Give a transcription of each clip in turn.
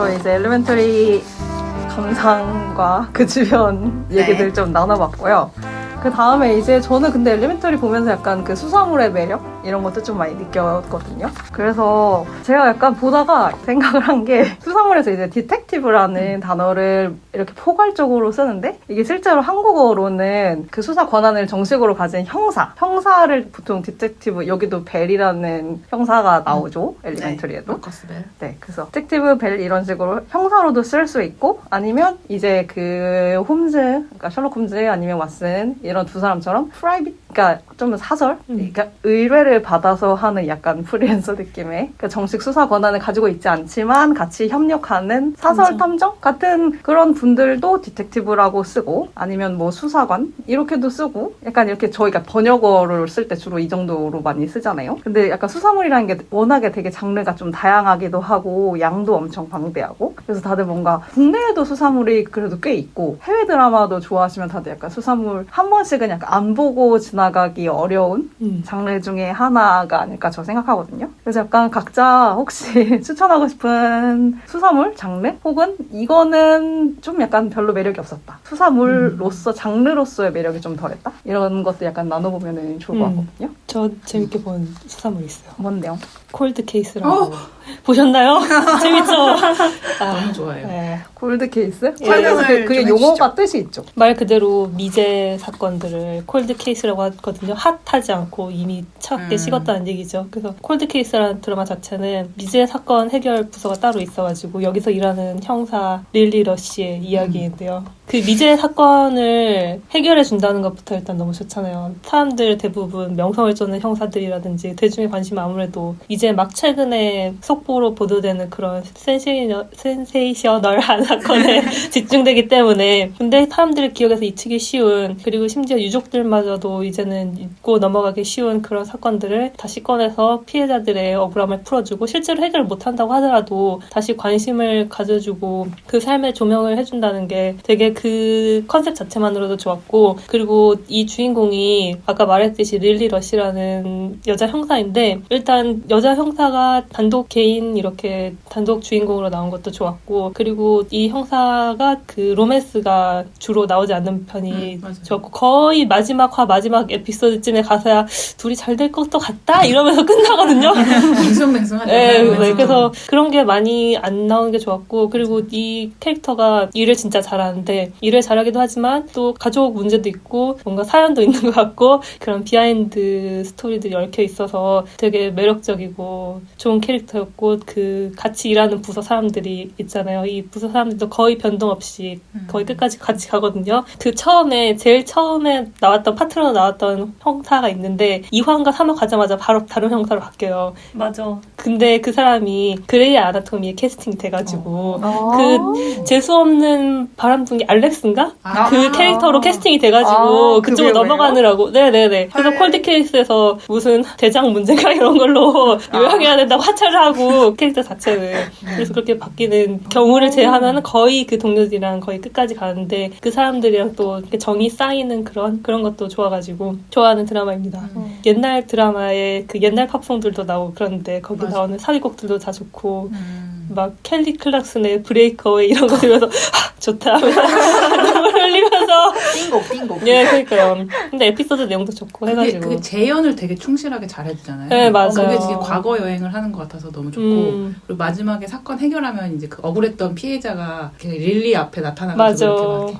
저희 이제 엘리멘터리 감상과 그 주변 얘기들 좀 나눠봤고요. 그 다음에 이제 저는 근데 엘리멘터리 보면서 약간 그 수사물의 매력? 이런 것도 좀 많이 느꼈거든요. 그래서 제가 약간 보다가 생각을 한 게 수사물에서 이제 디텍티브라는 단어를 이렇게 포괄적으로 쓰는데 이게 실제로 한국어로는 그 수사 권한을 정식으로 가진 형사를 보통 디텍티브, 여기도 벨이라는 형사가 나오죠. 엘리멘터리에도. 마커스 벨. 네, 그래서 디텍티브 벨 이런 식으로 형사로도 쓸 수 있고 아니면 이제 그 홈즈, 그러니까 셜록 홈즈 아니면 왓슨 이런 두 사람처럼 그러니까 좀 사설, 그러니까 의뢰를 받아서 하는 약간 프리랜서 느낌의 그러니까 정식 수사 권한을 가지고 있지 않지만 같이 협력하는 사설 탐정 같은 그런 분들도 디텍티브라고 쓰고 아니면 뭐 수사관 이렇게도 쓰고 약간 이렇게 저희가 번역어를 쓸 때 주로 이 정도로 많이 쓰잖아요. 근데 약간 수사물이라는 게 워낙에 되게 장르가 좀 다양하기도 하고 양도 엄청 방대하고 그래서 다들 뭔가 국내에도 수사물이 그래도 꽤 있고 해외 드라마도 좋아하시면 다들 약간 수사물 한 번씩은 약간 안 보고 지나가기 어려운 장르 중에 하나가 아닐까 저 생각하거든요. 그래서 약간 각자 혹시 추천하고 싶은 수사물 장르 혹은 이거는 좀 약간 별로 매력이 없었다. 수사물로서 장르로서의 매력이 좀 덜했다. 이런 것도 약간 나눠보면 좋을 것 같거든요. 저 재밌게 본 수사물 있어요. 뭔데요? 콜드 케이스라고 보셨나요? 재밌죠? 너무 좋아해요. 네. 콜드 케이스? 설명을 그게 좀 용어가 뜻이 있죠. 말 그대로 미제 사건들을 콜드 케이스라고 하거든요. 핫하지 않고 이미 차갑게 식었다는 얘기죠. 그래서 콜드 케이스라는 드라마 자체는 미제 사건 해결 부서가 따로 있어가지고 여기서 일하는 형사 릴리 러시의 이야기인데요. 그 미제 사건을 해결해 준다는 것부터 일단 너무 좋잖아요. 사람들 대부분 명성을 쫓는 형사들이라든지 대중의 관심은 아무래도 이제 막 최근에 속보로 보도되는 그런 센세이셔널한 사건에 집중되기 때문에 근데 사람들의 기억에서 잊히기 쉬운 그리고 심지어 유족들마저도 이제는 잊고 넘어가기 쉬운 그런 사건들을 다시 꺼내서 피해자들의 억울함을 풀어주고 실제로 해결을 못한다고 하더라도 다시 관심을 가져주고 그 삶에 조명을 해준다는 게 되게 그 컨셉 자체만으로도 좋았고 그리고 이 주인공이 아까 말했듯이 릴리 러시라는 여자 형사인데 일단 여자 형사가 단독 개인 이렇게 단독 주인공으로 나온 것도 좋았고 그리고 이 형사가 그 로맨스가 주로 나오지 않는 편이 좋았고 거의 마지막 에피소드쯤에 가서야 둘이 잘 될 것도 같다 이러면서 끝나거든요. 맹숭맹숭하죠. 네, 그래서 그런 게 많이 안 나오는 게 좋았고 그리고 이 캐릭터가 일을 진짜 잘하는데 일을 잘하기도 하지만 또 가족 문제도 있고 뭔가 사연도 있는 것 같고 그런 비하인드 스토리들이 얽혀 있어서 되게 매력적이고 좋은 캐릭터였고 그 같이 일하는 부서 사람들이 있잖아요. 이 부서 사람들도 거의 변동 없이 거의 끝까지 같이 가거든요. 그 제일 처음에 나왔던 파트너로 나왔던 형사가 있는데 2화인가 3화 가자마자 바로 다른 형사로 바뀌어요. 맞아. 근데 그 사람이 그레이 아나토미에 캐스팅 돼가지고 그 재수없는 바람둥이 알렉스인가? 그 캐릭터로 캐스팅이 돼가지고 그쪽으로 넘어가느라고. 네네네. 그래서 콜드 케이스에서 무슨 대장 문제가 이런 걸로 요양해야 된다고 하차를 하고 캐릭터 자체를. 그래서 그렇게 바뀌는 경우를 제외하면 거의 그 동료들이랑 거의 끝까지 가는데 그 사람들이랑 또 이렇게 정이 쌓이는 그런 것도 좋아가지고 좋아하는 드라마입니다. 옛날 드라마에 그 옛날 팝송들도 나오고 그런데 거기 나오는 사기곡들도 다 좋고 막 켈리 클락슨의 브레이크어웨이 이런 거 들으면서 좋다 눈물 흘리면서 띵곡. 예, 그러니까요. 근데 에피소드 내용도 좋고 해가지고 그게 재현을 되게 충실하게 잘해주잖아요. 네, 맞아요. 그게 되게 과거 여행을 하는 것 같아서 너무 좋고 그리고 마지막에 사건 해결하면 이제 그 억울했던 피해자가 이렇게 릴리 앞에 나타나가지고 이렇게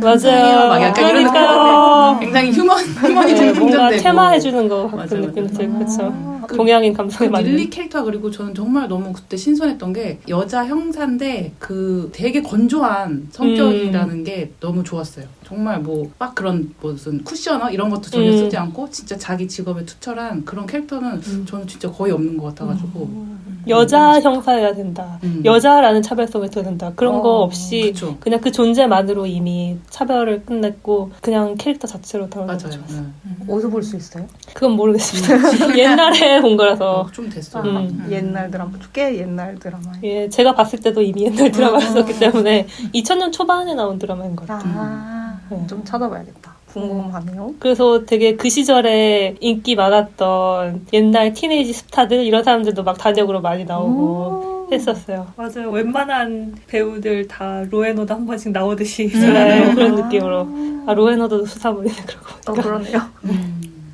맞아요. 막 약간 이런 그러니까요. 굉장히 휴머니즘 네, 뭔가 풍전되고 테마해주는 것 같은 맞아. 느낌도 들고 그렇죠. 그 동양인 감성에 맞는 릴리 캐릭터가 그리고 저는 정말 너무 그때 신선했던 게 여자 형사인데 그 되게 건조한 성격이라는 게 너무 좋았어요. 정말 뭐 막 그런 무슨 쿠셔너 이런 것도 전혀 쓰지 않고 진짜 자기 직업에 투철한 그런 캐릭터는 저는 진짜 거의 없는 것 같아가지고 여자 형사여야 된다. 여자라는 차별성을 둬야 된다. 그런 거 없이 그쵸. 그냥 그 존재만으로 이미 차별을 끝냈고 그냥 캐릭터 자체로 다뤄서 맞아요. 좋았어요. 어디서 볼 수 있어요? 그건 모르겠습니다. 옛날에 본 거라서. 좀 됐어요. 옛날 드라마, 꽤 옛날 드라마. 예, 제가 봤을 때도 이미 옛날 드라마였었기 때문에 2000년 초반에 나온 드라마인 것 같아요. 좀 찾아봐야겠다. 궁금하네요. 그래서 되게 그 시절에 인기 많았던 옛날 티네이지 스타들 이런 사람들도 막 단역으로 많이 나오고 했었어요. 맞아요. 웬만한 배우들 다 로앤오드 한 번씩 나오듯이 네, 그런 느낌으로. 아, 로앤오드도 수사물이네, 그러고 보니까. 그러네요.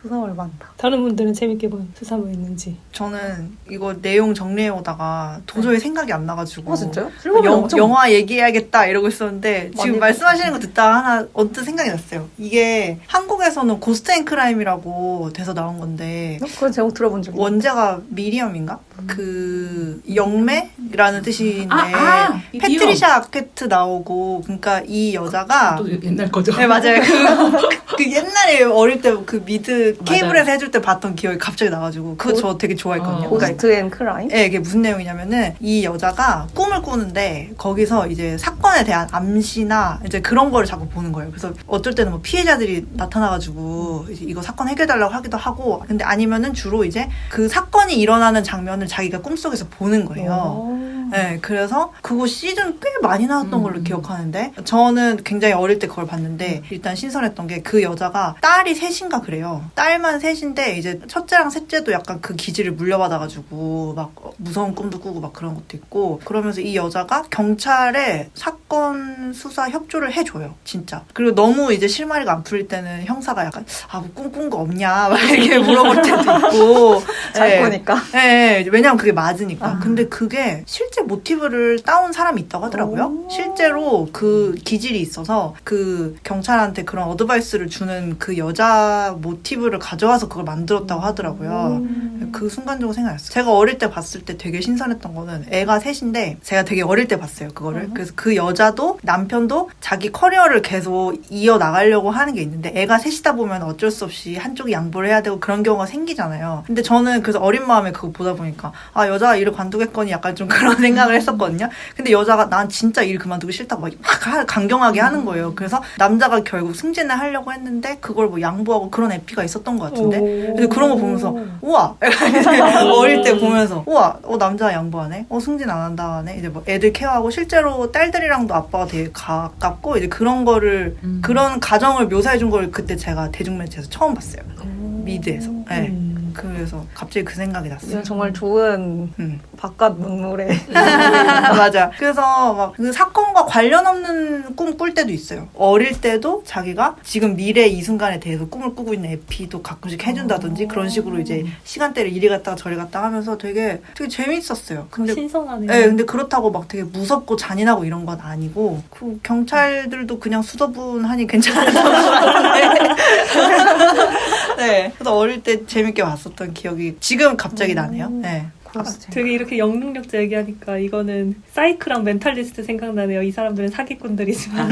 수사물 많다. 다른 분들은 재밌게 본 수사물 있는지. 저는 이거 내용 정리해오다가 도저히 생각이 안 나가지고 진짜요? 실물이 엄청 영화 얘기해야겠다 이러고 있었는데 지금 많이 말씀하시는 거 듣다가 하나 언뜻 생각이 났어요. 이게 한국에서는 고스트 앤 크라임이라고 돼서 나온 건데 그런 제목 들어본 적 있어요. 원제가 미리엄인가? 그 영매라는 뜻인데 미디엄. 패트리샤 아케트 나오고 그러니까 이 여자가 또 옛날 거죠. 네 맞아요. 그 옛날에 어릴 때 그 미드 맞아요. 케이블에서 해줄 때 봤던 기억이 갑자기 나가지고 그거 저 되게 좋아했거든요. 그러니까 고스트 앤 크라임? 네, 이게 무슨 내용이냐면은 이 여자가 꿈을 꾸는데 거기서 이제 사건에 대한 암시나 이제 그런 거를 자꾸 보는 거예요. 그래서 어쩔 때는 뭐 피해자들이 나타나가지고 이제 이거 사건 해결달라고 하기도 하고 근데 아니면은 주로 이제 그 사건이 일어나는 장면을 자기가 꿈속에서 보는 거예요. 네, 그래서 그거 시즌 꽤 많이 나왔던 걸로 기억하는데 저는 굉장히 어릴 때 그걸 봤는데 일단 신선했던 게 그 여자가 딸이 셋인가 그래요. 딸만 셋인데 이제 첫째랑 셋째도 약간 그 기질을 물려받아가지고 막 무서운 꿈도 꾸고 막 그런 것도 있고 그러면서 이 여자가 경찰에 사건 수사 협조를 해줘요. 진짜. 그리고 너무 이제 실마리가 안 풀릴 때는 형사가 약간 뭐 꿈꾼 거 없냐 막 이렇게 물어볼 때도 있고 잘 네. 보니까. 네, 왜냐면 그게 맞으니까. 근데 그게 실제 모티브를 따온 사람이 있다고 하더라고요. 실제로 그 기질이 있어서 그 경찰한테 그런 어드바이스를 주는 그 여자 모티브를 가져와서 그걸 만들었다고 하더라고요. 그 순간적으로 생각났어요. 제가 어릴 때 봤을 때 되게 신선했던 거는 애가 셋인데 제가 되게 어릴 때 봤어요. 그거를. 그래서 그 여자도 남편도 자기 커리어를 계속 이어나가려고 하는 게 있는데 애가 셋이다 보면 어쩔 수 없이 한쪽이 양보를 해야 되고 그런 경우가 생기잖아요. 근데 저는 그래서 어린 마음에 그거 보다 보니까 여자가 일을 관두겠거니 약간 좀 그런 생각을 했었거든요. 근데 여자가 난 진짜 일 그만두기 싫다고 막 강경하게 하는 거예요. 그래서 남자가 결국 승진을 하려고 했는데 그걸 뭐 양보하고 그런 에피가 있었던 것 같은데 그래서 그런 거 보면서 우와 어릴 때 보면서 우와 남자가 양보하네 승진 안 한다 하네 이제 뭐 애들 케어하고 실제로 딸들이랑도 아빠가 되게 가깝고 이제 그런 거를 그런 가정을 묘사해 준 걸 그때 제가 대중매체에서 처음 봤어요. 미드에서. 네. 그래서 갑자기 그 생각이 났어요. 이건 정말 좋은 바깥 눈물에 맞아. 그래서 막 그 사건과 관련 없는 꿈 꿀 때도 있어요. 어릴 때도 자기가 지금 미래 이 순간에 대해서 꿈을 꾸고 있는 에피도 가끔씩 해준다든지 그런 식으로 이제 시간대를 이리 갔다가 저리 갔다 하면서 되게 재밌었어요. 근데 신선하네요. 네, 근데 그렇다고 막 되게 무섭고 잔인하고 이런 건 아니고 그 경찰들도 그냥 수더분하니 괜찮았던 것 같은데 네, 그래서 어릴 때 재밌게 봤었던 기억이 지금 갑자기 나네요. 네. 되게 이렇게 영능력자 얘기하니까 이거는 사이크랑 멘탈리스트 생각나네요. 이 사람들은 사기꾼들이지만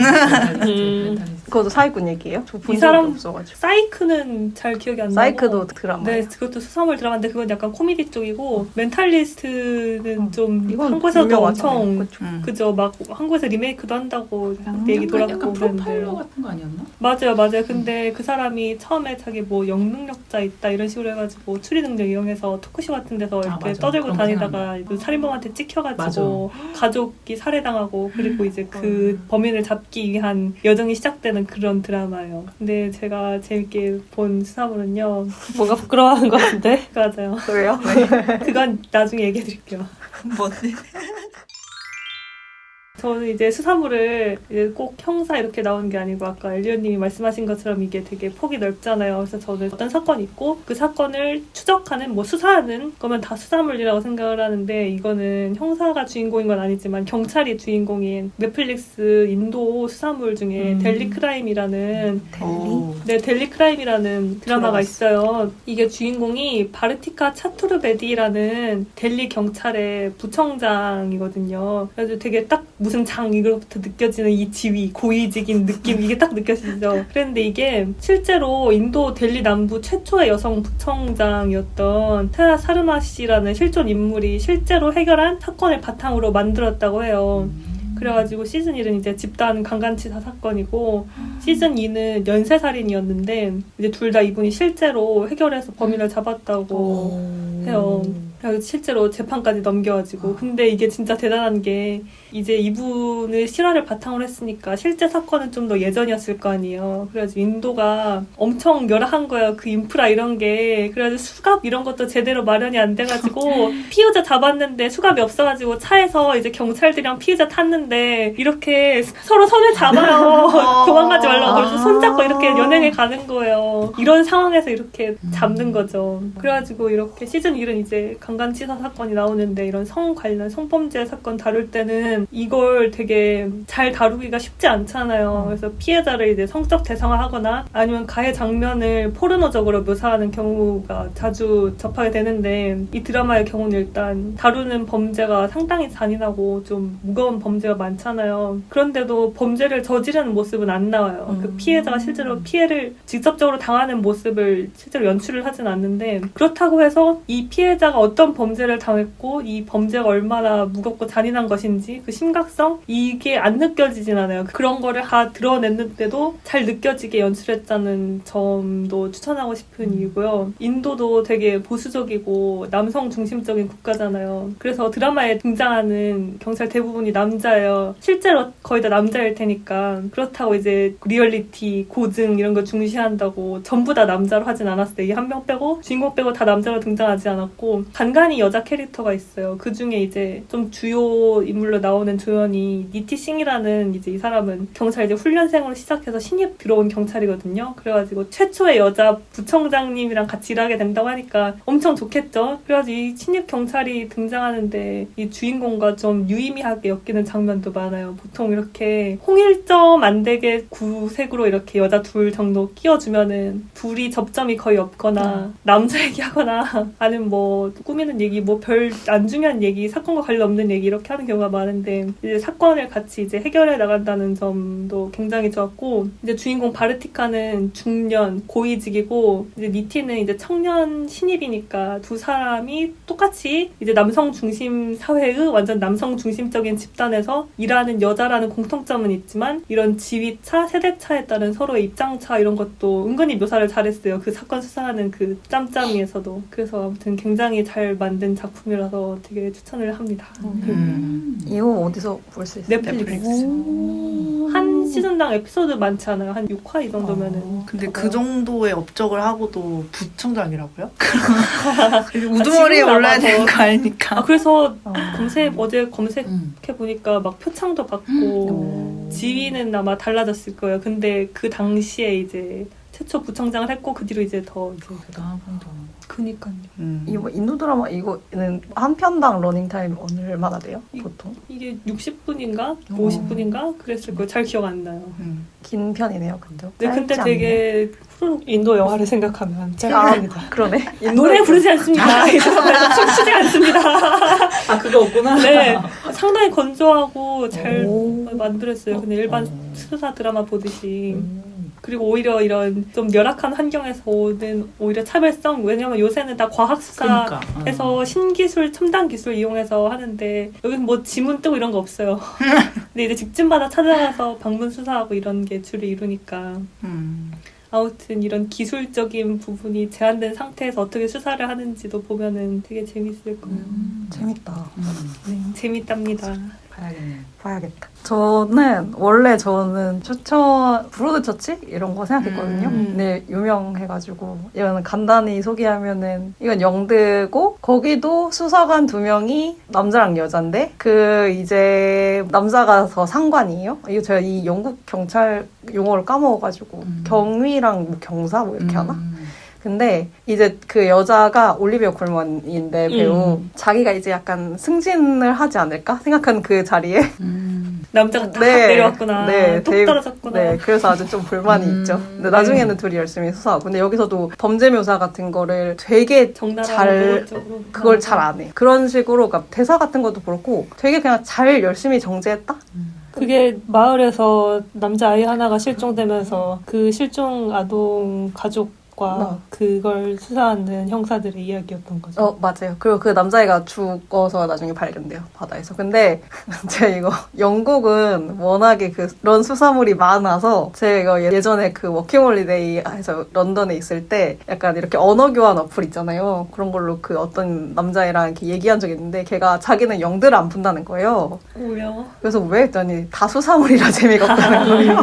그것도 사기꾼 얘기예요? 저 본 이 적이 사람 없어가지고. 사이크는 잘 기억이 안 나고 사이크도 드라마. 네, 그것도 수사물 드라마인데 그건 약간 코미디 쪽이고 멘탈리스트는 좀 이건 한국에서도 유명하잖아요. 엄청 그쵸. 그죠 막 한국에서 리메이크도 한다고 그때 얘기 돌았고 약간 그랬는데 프로파일러 같은 거 아니었나? 맞아요. 근데 그 사람이 처음에 자기 뭐 영능력자 있다 이런 식으로 해가지고 추리 능력 이용해서 토크쇼 같은 데서 이렇게 맞아. 떠들고 그런 거 다니다가 그 살인범한테 찍혀가지고 가족이 살해당하고 그리고 이제 그 범인을 잡기 위한 여정이 시작되는 그런 드라마예요. 근데 제가 재밌게 본 수사물은요. 뭔가 부끄러워하는 것 같은데? 맞아요. 그래요? 그건 나중에 얘기해드릴게요. 뭐지? 저는 이제 수사물을 이제 꼭 형사 이렇게 나오는 게 아니고 아까 엘리언님이 말씀하신 것처럼 이게 되게 폭이 넓잖아요. 그래서 저는 어떤 사건이 있고 그 사건을 추적하는 뭐 수사하는 거면 다 수사물이라고 생각을 하는데 이거는 형사가 주인공인 건 아니지만 경찰이 주인공인 넷플릭스 인도 수사물 중에 델리 크라임이라는 델리 크라임이라는 드라마가 있어요. 이게 주인공이 바르티카 차투르베디라는 델리 경찰의 부청장이거든요. 그래서 되게 딱 무슨 장 이거부터 느껴지는 이 지위, 고위직인 느낌 이게 딱 느껴지죠. 그런데 이게 실제로 인도 델리 남부 최초의 여성 부청장이었던 테라 사르마 씨라는 실존 인물이 실제로 해결한 사건을 바탕으로 만들었다고 해요. 그래가지고 시즌 1은 이제 집단 강간치사 사건이고 시즌 2는 연쇄살인이었는데 이제 둘 다 이분이 실제로 해결해서 범인을 잡았다고 해요. 그래서 실제로 재판까지 넘겨가지고 근데 이게 진짜 대단한 게 이제 이분을 실화를 바탕으로 했으니까 실제 사건은 좀 더 예전이었을 거 아니에요. 그래가지고 인도가 엄청 열악한 거예요. 그 인프라 이런 게. 그래가지고 수갑 이런 것도 제대로 마련이 안 돼가지고 피의자 잡았는데 수갑이 없어가지고 차에서 이제 경찰들이랑 피의자 탔는데 이렇게 서로 손을 잡아요. 도망가지 말라고. 그래서 손잡고 이렇게 연행을 가는 거예요. 이런 상황에서 이렇게 잡는 거죠. 그래가지고 이렇게 시즌 1은 이제 강간치사 사건이 나오는데 이런 성 관련 성범죄 사건 다룰 때는 이걸 되게 잘 다루기가 쉽지 않잖아요. 그래서 피해자를 이제 성적 대상화하거나 아니면 가해 장면을 포르노적으로 묘사하는 경우가 자주 접하게 되는데 이 드라마의 경우는 일단 다루는 범죄가 상당히 잔인하고 좀 무거운 범죄가 많잖아요. 그런데도 범죄를 저지르는 모습은 안 나와요. 그 피해자가 실제로 피해를 직접적으로 당하는 모습을 실제로 연출을 하진 않는데 그렇다고 해서 이 피해자가 어떤 범죄를 당했고 이 범죄가 얼마나 무겁고 잔인한 것인지 그 심각성 이게 안 느껴지진 않아요. 그런 거를 다 드러냈는데도 잘 느껴지게 연출했다는 점도 추천하고 싶은 이유고요. 인도도 되게 보수적이고 남성 중심적인 국가잖아요. 그래서 드라마에 등장하는 경찰 대부분이 남자예요. 실제로 거의 다 남자일 테니까 그렇다고 이제 리얼리티, 고증 이런 거 중시한다고 전부 다 남자로 하진 않았어요. 이 한 명 빼고 주인공 빼고 다 남자로 등장하지 않았고 간간히 여자 캐릭터가 있어요. 그 중에 이제 좀 주요 인물로 나오는 조연이 니티 싱이라는 이제 이 사람은 경찰 이제 훈련생으로 시작해서 신입 들어온 경찰이거든요. 그래가지고 최초의 여자 부청장님이랑 같이 일하게 된다고 하니까 엄청 좋겠죠. 그래가지고 이 신입 경찰이 등장하는데 이 주인공과 좀 유의미하게 엮이는 장면도 많아요. 보통 이렇게 홍일점 안 되게 구색으로 이렇게 여자 둘 정도 끼워주면은 둘이 접점이 거의 없거나 남자 얘기하거나 아니면 뭐 꾸미는 얘기 뭐 별 안 중요한 얘기 사건과 관련 없는 얘기 이렇게 하는 경우가 많은데 이제 사건을 같이 이제 해결해 나간다는 점도 굉장히 좋았고 이제 주인공 바르티카는 중년 고위직이고 이제 니티는 이제 청년 신입이니까 두 사람이 똑같이 이제 남성 중심 사회의 완전 남성 중심적인 집단에서 일하는 여자라는 공통점은 있지만 이런 지위차, 세대차에 따른 서로의 입장차 이런 것도 은근히 묘사를 잘했어요. 그 사건 수사하는 그 짬짬이에서도. 그래서 아무튼 굉장히 잘 만든 작품이라서 되게 추천을 합니다. 이거 어디서 볼 수 있어요? 넷플릭스. 한 시즌당 에피소드 많지 않아요. 한 6화 이 정도면은. 근데 그 정도의 업적을 하고도 부청장이라고요? 우두머리에 올라야 되는 거 아니니까. 그래서 어제 검색해 보니까 막 표창도 받고 지위는 아마 달라졌을 거예요. 근데 그 당시에 이제 최초 부청장을 했고 그 뒤로 이제 더 이제 그니까요. 이거 인도 드라마 이거는 한 편당 러닝 타임 얼마나 돼요? 보통? 이게 60분인가 50분인가 그랬을 거예요. 잘 기억 안 나요. 긴 편이네요, 근데. 네, 근데 되게 후루룩 인도 영화를 생각하면 짧습니다. 그러네. 노래 부르지 않습니다. 춤추지 않습니다. 아 그거 없구나. 네, 상당히 건조하고 잘 만들었어요. 근데 일반 수사 드라마 보듯이. 그리고 오히려 이런 좀 열악한 환경에서 오는 오히려 차별성 왜냐면 요새는 다 과학 수사에서 신기술 첨단 기술 이용해서 하는데 여기는 뭐 지문 뜨고 이런 거 없어요. 근데 이제 집집마다 찾아가서 방문 수사하고 이런 게 주를 이루니까 아무튼 이런 기술적인 부분이 제한된 상태에서 어떻게 수사를 하는지도 보면은 되게 재밌을 거예요. 재밌다. 네, 재밌답니다. 봐야겠다. 저는 브로드 처치? 이런 거 생각했거든요. 근데 유명해가지고, 이거는 간단히 소개하면은, 이건 영드고, 거기도 수사관 2명이 남자랑 여잔데, 이제, 남자가 더 상관이에요. 이거 제가 이 영국 경찰 용어를 까먹어가지고, 경위랑 뭐 경사? 뭐 이렇게 하나? 근데 이제 그 여자가 올리비아 콜먼인데 배우 자기가 이제 약간 승진을 하지 않을까 생각하는 그 자리에 남자가 딱 내려왔구나. 뚝 데이브, 떨어졌구나. 네, 그래서 아주 좀 불만이 있죠. 근데 나중에는 둘이 열심히 수사하고. 근데 여기서도 범죄 묘사 같은 거를 되게 그걸 잘 안 해. 그런 식으로 그러니까 대사 같은 것도 그렇고 되게 그냥 잘 열심히 정제했다? 그게 마을에서 남자 아이 하나가 실종되면서 그 실종 아동 가족 사건과 그걸 수사하는 형사들의 이야기였던 거죠. 맞아요. 그리고 그 남자애가 죽어서 나중에 발견돼요, 바다에서. 근데 제가 이거 영국은 워낙에 그런 수사물이 많아서 제가 예전에 그 워킹홀리데이에서 런던에 있을 때 약간 이렇게 언어 교환 어플 있잖아요. 그런 걸로 그 어떤 남자애랑 이렇게 얘기한 적이 있는데 걔가 자기는 영들을 안 푼다는 거예요. 뭐야? 그래서 왜 했더니 다 수사물이라 재미가 없다는 거예요.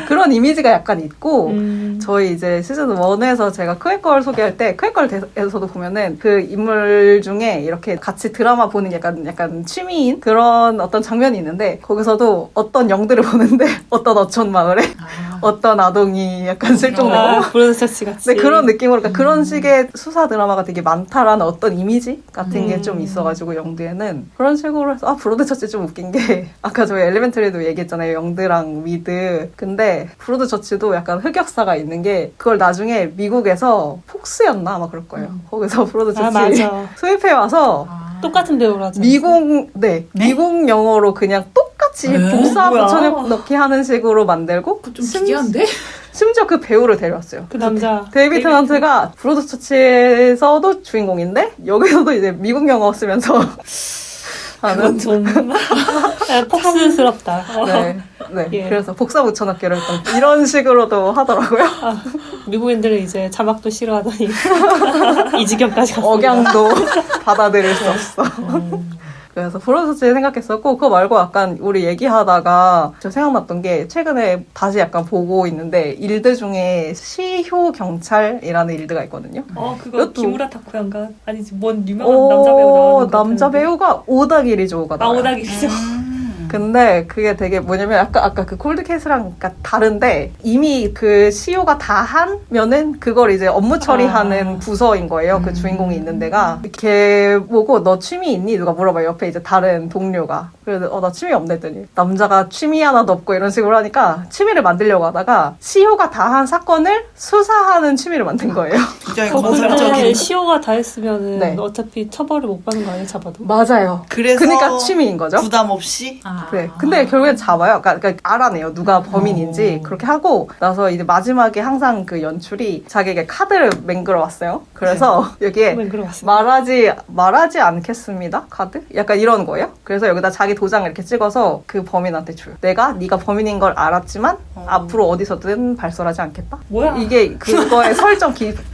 그런 이미지가 약간 있고 저희 이제 시즌 1에서 제가 크웨걸 소개할 때 크웨걸에서도 보면은 그 인물 중에 이렇게 같이 드라마 보는 게 약간 취미인 그런 어떤 장면이 있는데 거기서도 어떤 영들을 보는데 어떤 어촌 마을에 어떤 아동이 약간 실종되고 브로드처치 같이. 네, 그런 느낌으로 그러니까 그런 식의 수사 드라마가 되게 많다라는 어떤 이미지 같은 게 좀 있어가지고 영드에는 그런 식으로 해서 브로드처치 좀 웃긴 게 아까 저희 엘리멘터리도 얘기했잖아요. 영드랑 위드. 근데 브로드처치도 약간 흑역사가 있는 게 그걸 나중에 미국에서 폭스였나 아마 그럴 거예요. 거기서 브로드처치 맞아. 수입해 와서 똑같은 배우로 하죠. 미국 영어로 그냥 똑같이 에? 복사 뭐야? 붙여넣기 하는 식으로 만들고 좀 기괴한데? 심지어 그 배우를 데려왔어요. 그 남자. 데이비드 텐넌트가 브로드처치에서도 주인공인데 여기서도 이제 미국 영어 쓰면서 하는 정말 폭스스럽다. 네. 예. 그래서 복사 붙여넣기를 했던 이런 식으로도 하더라고요. 미국인들은 이제 자막도 싫어하더니 이 지경까지 갔어요. 억양도 받아들일 수 없어. 그래서 브로드처치 생각했었고 그거 말고 약간 우리 얘기하다가 저 생각났던 게 최근에 다시 약간 보고 있는데 일드 중에 시효 경찰이라는 일드가 있거든요. 그거 이것도- 기무라 타쿠양가 아니지 뭔 유명한 남자 배우 나오는 거 남자 같은데. 배우가 오다기리조가 나와요. 오다기리죠. 근데 그게 되게 뭐냐면 아까 그 콜드 케이스랑 다른데 이미 그 시효가 다 하면은 그걸 이제 업무 처리하는 부서인 거예요. 그 주인공이 있는 데가. 걔 보고 너 취미 있니? 누가 물어봐요. 옆에 이제 다른 동료가. 그래서 나 취미 없네 했더니 남자가 취미 하나도 없고 이런 식으로 하니까 취미를 만들려고 하다가 시효가 다 한 사건을 수사하는 취미를 만든 거예요. 굉장히 근데 건설적인. 시효가 다 했으면은 네. 어차피 처벌을 못 받는 거 아니에요, 잡아도? 맞아요. 그래서 그러니까 취미인 거죠. 부담 없이 네. 근데 결국엔 잡아요. 그러니까 알아내요. 누가 범인인지. 그렇게 하고 나서 이제 마지막에 항상 그 연출이 자기에게 카드를 맹글어 왔어요. 그래서 여기에 왜 그러겠습니다. 말하지 않겠습니다. 카드? 약간 이런 거예요. 그래서 여기다 자기 도장을 이렇게 찍어서 그 범인한테 줘요. 네가 범인인 걸 알았지만 앞으로 어디서든 발설하지 않겠다. 뭐야? 이게 그거의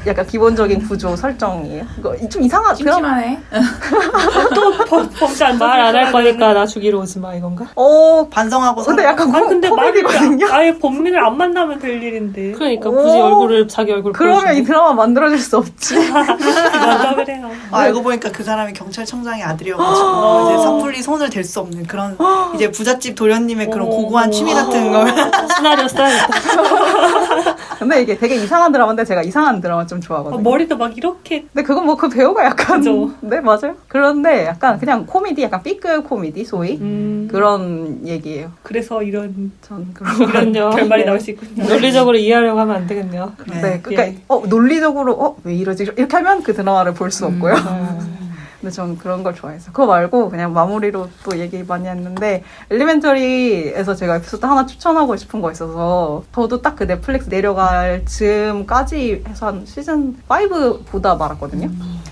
약간 기본적인 구조 설정이에요. 이거 좀 이상한 심심하네. 범죄 안 말 안 할 거니까 나 죽이러 오지 마 이건가? 반성하고 근데 약간 근데 코미디거든요. 아예 범인을 안 만나면 될 일인데. 그러니까 오. 굳이 자기 얼굴 그러면 이 보여주고. 드라마 만들어질 수 없지. 맞아 그래요. 알고 보니까 그 사람이 경찰청장의 아들이어가지고 이제 섣불리 손을 댈 수 없는 그런 이제 부잣집 도련님의 그런 고고한 취미 같은 걸 시나리오 써야겠다. 근데 이게 되게 이상한 드라마인데 제가 이상한 드라마 좀 좋아하거든요. 머리도 막 이렇게 근데 그건 뭐 그 배우가 약간 그죠. 네 맞아요. 그런데 약간 그냥 코미디 약간 B급 코미디 소위 그런 얘기예요. 그래서 이런 전 그런 그럼요. 결말이 네. 나올 수 있군요. 논리적으로 이해하려고 하면 안 되겠네요. 네, 그러니까 논리적으로 왜 이러지 이렇게 하면 그 드라마를 볼 수 없고요. 근데 전 그런 걸 좋아해서 그거 말고 그냥 마무리로 또 얘기 많이 했는데 엘리멘터리에서 제가 에피소드 하나 추천하고 싶은 거 있어서 저도 딱 그 넷플릭스 내려갈 즈음까지 해서 한 시즌 5 보다 말았거든요.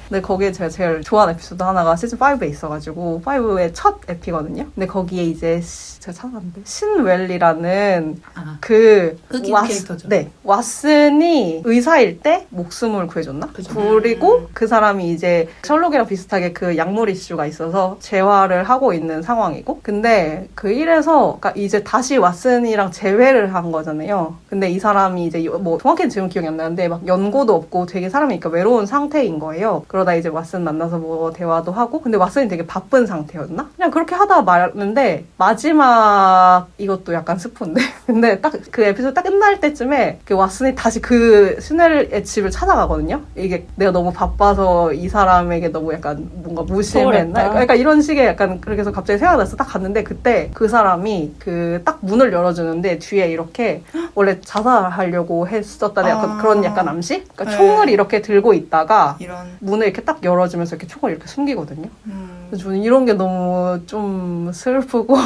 근데 거기에 제가 제일 좋아하는 에피소드 하나가 시즌 5에 있어가지고 5의 첫 에피거든요. 근데 거기에 이제 제가 찾아봤는데 신웰리라는 그 흑인 캐릭터죠. 네, 왓슨이 의사일 때 목숨을 구해줬나? 그죠. 그리고 그 사람이 이제 셜록이랑 비슷하게 그 약물 이슈가 있어서 재활을 하고 있는 상황이고 근데 그 일에서 그러니까 이제 다시 왓슨이랑 재회를 한 거잖아요. 근데 이 사람이 이제 뭐 정확히는 지금 기억이 안 나는데 막 연고도 없고 되게 사람이 그러니까 외로운 상태인 거예요. 그러다 이제 왓슨 만나서 뭐 대화도 하고 근데 왓슨이 되게 바쁜 상태였나? 그냥 그렇게 하다가 말았는데 마지막 이것도 약간 스폰데 근데 딱 그 에피소드 딱 끝날 때쯤에 그 왓슨이 다시 그 신웰의 집을 찾아가거든요. 이게 내가 너무 바빠서 이 사람에게 너무 약간 뭔가 무심했나? 소홀했다. 약간 이런 식의 약간 그렇게 해서 갑자기 생각났어. 딱 갔는데 그때 그 사람이 그 딱 문을 열어주는데 뒤에 이렇게 원래 자살하려고 했었다는 약간 그런 약간 암시? 그러니까 네. 총을 이렇게 들고 있다가 이런 문을 눈을 이렇게 딱 열어주면서 이렇게 총을 이렇게 숨기거든요. 그래서 저는 이런 게 너무 좀 슬프고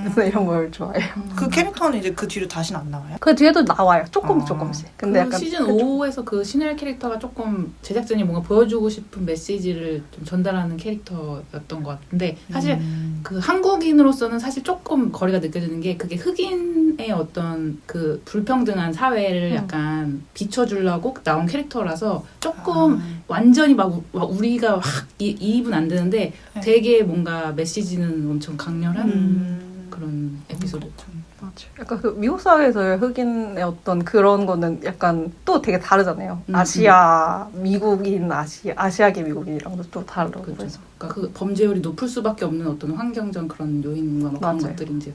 그래서 이런 걸 좋아해요. 그 캐릭터는 이제 그 뒤로 다시는 안 나와요? 그 뒤에도 나와요. 조금씩. 근데 그 약간 시즌 5에서 그 신엘 캐릭터가 조금 제작진이 뭔가 보여주고 싶은 메시지를 좀 전달하는 캐릭터였던 것 같은데 사실 그 한국인으로서는 사실 조금 거리가 느껴지는 게 그게 흑인의 어떤 그 불평등한 사회를 약간 비춰주려고 나온 캐릭터라서 조금 완전히 막 우리가 확 이입은 안 되는데 네. 되게 뭔가 메시지는 엄청 강렬한 그런 에피소드죠. 맞아요. 약간 그 미국 사회에서의 흑인의 어떤 그런 거는 약간 또 되게 다르잖아요. 아시아 미국인 아시아계 미국인이랑도 또 다르고 그렇죠. 그래서 그러니까 그 범죄율이 높을 수밖에 없는 어떤 환경적 그런 요인과 막 그런 맞아요. 것들이 이제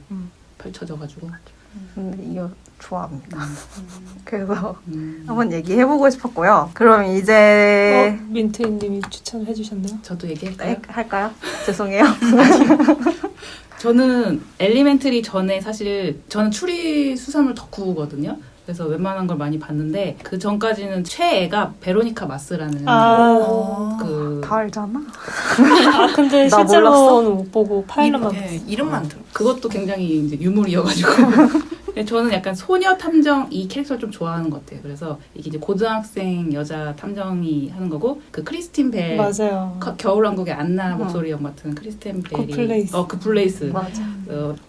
펼쳐져가지고 근데 이거 좋아합니다. 그래서 한번 얘기해보고 싶었고요. 그럼 이제 민트님이 추천을 해주셨나요? 저도 얘기할까요? 할까요? 죄송해요. 저는 엘리멘트리 전에 사실 저는 추리 수사물 덕후거든요. 그래서 웬만한 걸 많이 봤는데 그 전까지는 최애가 베로니카 마스라는 그 다 알잖아. 근데 나 실제로는 못 보고 파일럿만 봤어요. 이름만 들어. 그것도 굉장히 이제 유물이어가지고 저는 약간 소녀 탐정 이 캐릭터를 좀 좋아하는 것 같아요. 그래서 이게 이제 고등학생 여자 탐정이 하는 거고 그 크리스틴 벨 맞아요. 겨울왕국의 안나 목소리 역 맡은 크리스틴 벨이 굿플레이스. 굿플레이스 맞아.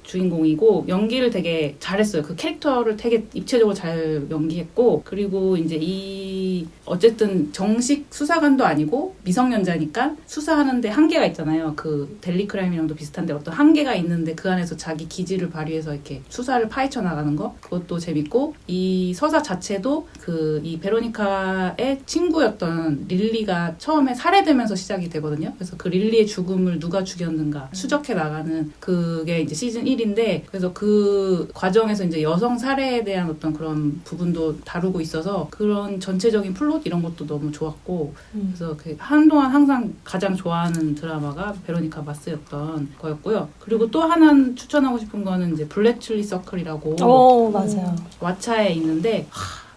주인공이고 연기를 되게 잘했어요. 그 캐릭터를 되게 입체적으로 잘 연기했고 그리고 이제 이 어쨌든 정식 수사관도 아니고 미성년자니까 수사하는데 한계가 있잖아요. 그 델리 크라임이랑도 비슷한데 어떤 한계가 있는데 그 안에서 자기 기질을 발휘해서 이렇게 수사를 파헤쳐 나가는 거 그것도 재밌고 이 서사 자체도 그 이 베로니카의 친구였던 릴리가 처음에 살해되면서 시작이 되거든요. 그래서 그 릴리의 죽음을 누가 죽였는가 추적해 나가는 그게 이제 시즌 1인데 그래서 그 과정에서 이제 여성 살해에 대한 어떤 그런 부분도 다루고 있어서 그런 전체적인 플롯 이런 것도 너무 좋았고 그래서 그 한동안 항상 가장 좋아하는 드라마가 베로니카 마스였던 거였고요. 그리고 또 하나 추천하고 싶은 거는 이제 블랙 칠리 서클이라고 오, 맞아요. 왓챠에 있는데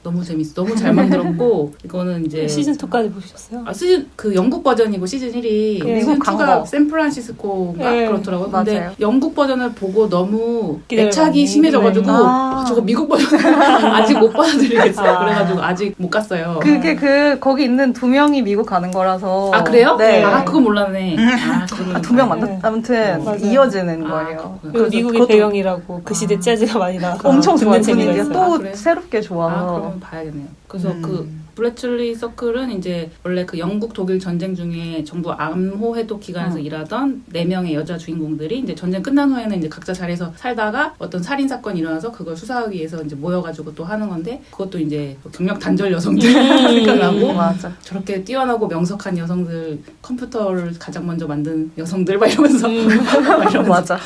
너무 재밌어. 너무 잘 만들었고 이거는 이제 시즌 2까지 보셨어요? 시즌 그 영국 버전이고 시즌 1이 네. 시즌 미국 2가 광고. 샌프란시스코가 네. 그렇더라고요. 근데 맞아요. 영국 버전을 보고 너무 기대를 애착이 많이 심해져가지고 아. 저거 미국 버전 아직 못 받아들이겠어요. 아. 그래가지고 아직 못 갔어요. 그게 거기 있는 2명이 미국 가는 거라서. 아 그래요? 네. 아 그거 몰랐네. 그거는 2명 맞나? 네. 아무튼 맞아요. 이어지는 아, 거예요. 그렇구나. 그리고 그래서 미국의 그것도 배경이라고 그 시대 재즈가 많이 나와서 엄청 좋은 듣는 재미가 분위기가 있어요. 또 아, 그래요? 새롭게 좋아서. 그러면 봐야겠네요. 그래서 그 블랙칠리 서클은 이제 원래 그 영국 독일 전쟁 중에 정부 암호 해독 기관에서 일하던 4명의 여자 주인공들이 이제 전쟁 끝난 후에는 이제 각자 자리에서 살다가 어떤 살인 사건이 일어나서 그걸 수사하기 위해서 이제 모여가지고 또 하는 건데 그것도 이제 경력 단절 여성들 생각나고 맞아. 저렇게 뛰어나고 명석한 여성들 컴퓨터를 가장 먼저 만든 여성들 막 이러면서 막 이러면서 맞아.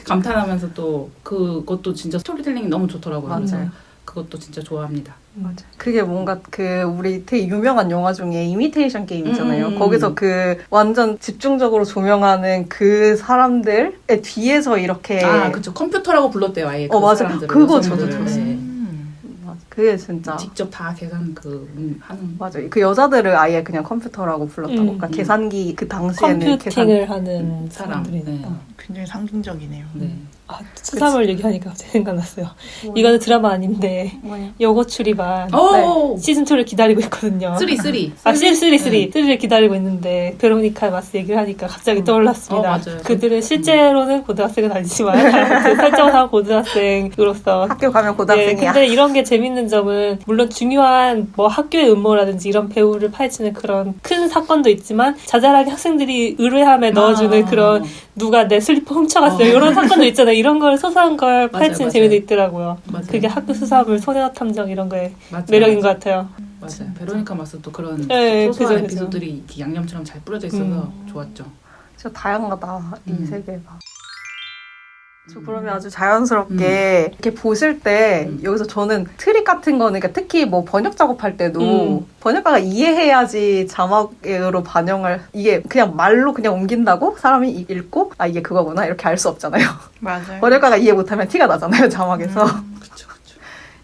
감탄하면서 또 그것도 진짜 스토리텔링이 너무 좋더라고요. 맞아요. 그래서 그것도 진짜 좋아합니다. 맞아. 그게 뭔가 그 우리 되게 유명한 영화 중에 이미테이션 게임 있잖아요. 거기서 그 완전 집중적으로 조명하는 그 사람들의 뒤에서 이렇게 그쵸. 컴퓨터라고 불렀대요, 아예. 그 맞아. 사람들을, 그거 여성들을. 저도 들었어요. 네. 맞아. 그게 진짜 직접 다 계산 하는. 맞아. 그 여자들을 아예 그냥 컴퓨터라고 불렀다고. 그러니까 계산기 그 당시에는 컴퓨팅을 하는 사람. 사람들이 네. 굉장히 상징적이네요. 네. 수사물 얘기하니까 갑자기 생각났어요. 이거는 드라마 아닌데 뭐예요? 여고 출입반 오! 시즌2를 기다리고 있거든요. 3. 시즌3 네. 3를 기다리고 있는데 베로니카 마스 얘기를 하니까 갑자기 떠올랐습니다. 맞아요. 그들은 실제로는 고등학생은 아니지만 그 설정상 고등학생으로서 학교 가면 네, 고등학생이야. 근데 이런 게 재밌는 점은 물론 중요한 뭐 학교의 음모라든지 이런 배우를 파헤치는 그런 큰 사건도 있지만 자잘하게 학생들이 의뢰함에 넣어주는 그런 누가 내 슬리퍼 훔쳐갔어요 이런 사건도 있잖아요. 이런 걸 소소한 걸 파헤치는 맞아요. 재미도 있더라고요. 맞아요. 그게 학교 수사물 소녀 탐정 이런 거의 맞아요. 매력인 것 같아요. 맞아요. 베로니카 마스 또 그런 네, 소소한 그죠, 그죠. 에피소드들이 이렇게 양념처럼 잘 뿌려져 있어서 좋았죠. 진짜 다양하다 이 세계가. 저 그러면 아주 자연스럽게 이렇게 보실 때 여기서 저는 트릭 같은 거는 그러니까 특히 뭐 번역 작업할 때도 번역가가 이해해야지 자막으로 반영을 이게 그냥 말로 그냥 옮긴다고 사람이 읽고 이게 그거구나 이렇게 알 수 없잖아요. 맞아요. 번역가가 이해 못하면 티가 나잖아요 자막에서. 그쵸.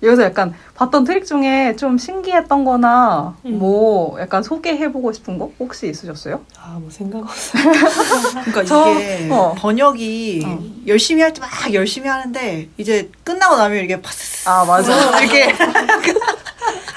여기서 약간 봤던 트릭 중에 좀 신기했던 거나 뭐 약간 소개해보고 싶은 거 혹시 있으셨어요? 아, 뭐 생각 없어. 그러니까 저- 이게 어. 번역이 열심히 할 때 막 열심히 하는데 이제 끝나고 나면 이게 파스스 아, 맞아. 이렇게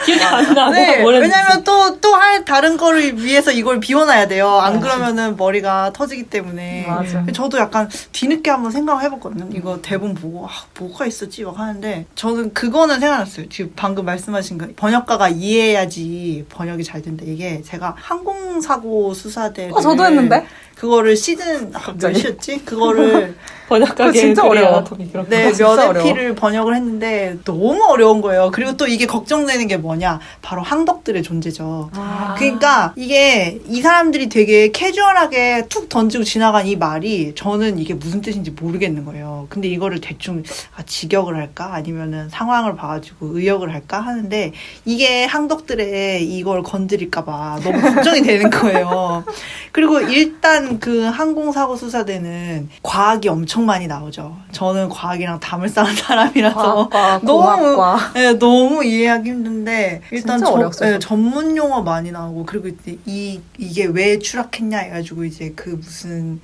기억이 안 나. 네, 뭐랬는지. 왜냐면 또 할 다른 거를 위해서 이걸 비워놔야 돼요. 안 그러면은 머리가 터지기 때문에. 맞아. 저도 약간 뒤늦게 한번 생각을 해봤거든요. 이거 대본 보고, 뭐가 있었지? 막 하는데, 저는 그거는 생각났어요. 지금 방금 말씀하신 거. 번역가가 이해해야지 번역이 잘 된다. 이게 제가 항공사고 수사대. 저도 했는데? 그거를 시즌, 몇이었지? 그거를 그거 번역가게 진짜 그레이 어려워. 아나토미 그런 네, 그거 진짜 몇 어려워. 에피를 번역을 했는데 너무 어려운 거예요. 그리고 또 이게 걱정되는 게 뭐냐? 바로 항덕들의 존재죠. 그러니까 이게 이 사람들이 되게 캐주얼하게 툭 던지고 지나간 이 말이 저는 이게 무슨 뜻인지 모르겠는 거예요. 근데 이거를 대충 직역을 할까? 아니면은 상황을 봐가지고 의역을 할까? 하는데 이게 항덕들의 이걸 건드릴까봐 너무 걱정이 되는 거예요. 그리고 일단 그 항공사고 수사대는 과학이 엄청 많이 나오죠. 저는 과학이랑 담을 쌓은 사람이라서 과학과 너무 공학과 네, 너무 이해하기 힘든데 일단 진짜 어려웠어요. 전문 용어 많이 나오고 그리고 이제 이게 왜 추락했냐 해가지고 이제 그 무슨